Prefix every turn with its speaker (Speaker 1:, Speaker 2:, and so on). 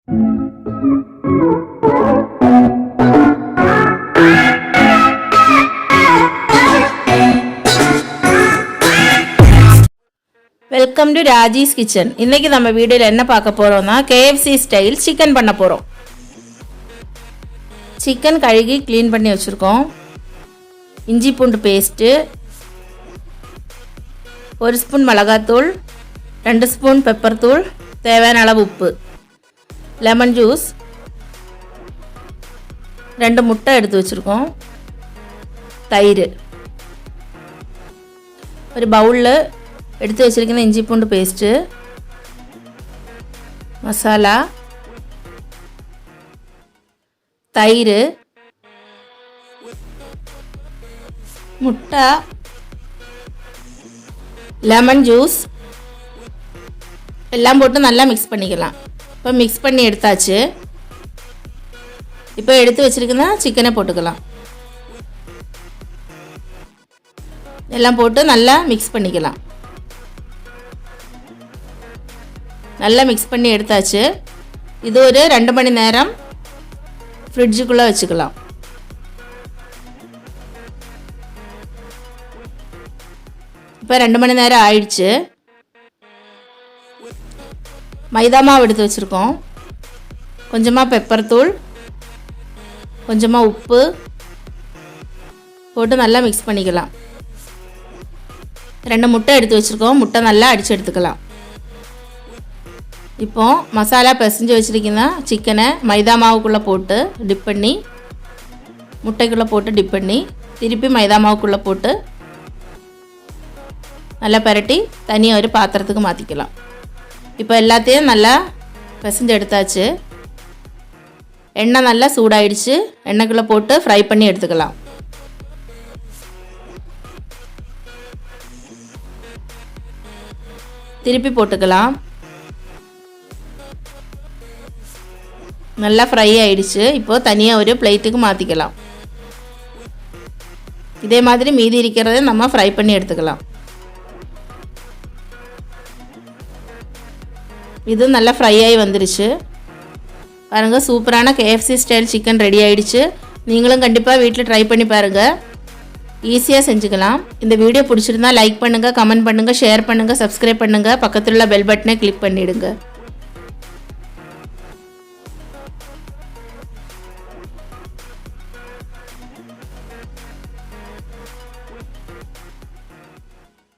Speaker 1: Welcome to Raji's kitchen. இன்னைக்கு நம்ம வீடியோல என்ன பார்க்க போறோம்னா KFC ஸ்டைல் சிக்கன் பண்ண போறோம். சிக்கன் கழுகி க்ளீன் பண்ணி வச்சிருக்கோம். இஞ்சி பூண்டு பேஸ்ட், 1 ஸ்பூன் மிளகாத்தூள், 2 ஸ்பூன் பெப்பர் தூள், தேவையான அளவு உப்பு, லெமன் ஜூஸ், 2 முட்டை எடுத்து வச்சிருக்கோம், தயிர், ஒரு பவுலில் எடுத்து வச்சிருக்கிற இஞ்சி பூண்டு பேஸ்ட்டு, மசாலா, தயிர், முட்டை, லெமன் ஜூஸ் எல்லாம் போட்டு நல்லா மிக்ஸ் பண்ணிக்கலாம். இப்போ மிக்ஸ் பண்ணி எடுத்தாச்சு. இப்போ எடுத்து வச்சிருக்கிற சிக்கனை போட்டுக்கலாம். எல்லாம் போட்டு நல்லா மிக்ஸ் பண்ணிக்கலாம். நல்லா மிக்ஸ் பண்ணி எடுத்தாச்சு. இது ஒரு 2 மணி நேரம் ஃப்ரிட்ஜுக்குள்ளே வச்சுக்கலாம். இப்போ 2 மணி நேரம் ஆயிடுச்சு. மைதா மாவு எடுத்து வச்சுருக்கோம். கொஞ்சமாக பெப்பர் தூள், கொஞ்சமாக உப்பு போட்டு நல்லா மிக்ஸ் பண்ணிக்கலாம். 2 முட்டை எடுத்து வச்சுருக்கோம். முட்டை நல்லா அடித்து எடுத்துக்கலாம். இப்போ மசாலா பிசைஞ்சு வச்சுருக்கீங்கன்னா சிக்கனை மைதா மாவுக்குள்ளே போட்டு டிப் பண்ணி, முட்டைக்குள்ளே போட்டு டிப் பண்ணி, திருப்பி மைதா மாவுக்குள்ளே போட்டு நல்லா பரட்டி தனியாக ஒரு பாத்திரத்துக்கு மாற்றிக்கலாம். இப்போ எல்லாத்தையும் நல்லா பிசைஞ்சு எடுத்தாச்சு. எண்ணெய் நல்லா சூடாயிடுச்சு. எண்ணெய்க்குள்ளே போட்டு ஃப்ரை பண்ணி எடுத்துக்கலாம். திருப்பி போட்டுக்கலாம். நல்லா ஃப்ரை ஆகிடுச்சு. இப்போது தனியாக ஒரு பிளேட்டுக்கு மாற்றிக்கலாம். இதே மாதிரி மீதி இருக்கிறத நம்ம ஃப்ரை பண்ணி எடுத்துக்கலாம். இது நல்லா ஃப்ரை ஆகி வந்துருச்சு. பாருங்கள், சூப்பரான KFC ஸ்டைல் சிக்கன் ரெடி ஆகிடுச்சு. நீங்களும் கண்டிப்பாக வீட்டில் ட்ரை பண்ணி பாருங்கள். ஈஸியாக செஞ்சுக்கலாம். இந்த வீடியோ பிடிச்சிருந்தா லைக் பண்ணுங்கள், கமெண்ட் பண்ணுங்கள், ஷேர் பண்ணுங்கள், சப்ஸ்கிரைப் பண்ணுங்கள், பக்கத்தில் உள்ள பெல் பட்டனை கிளிக் பண்ணிவிடுங்க.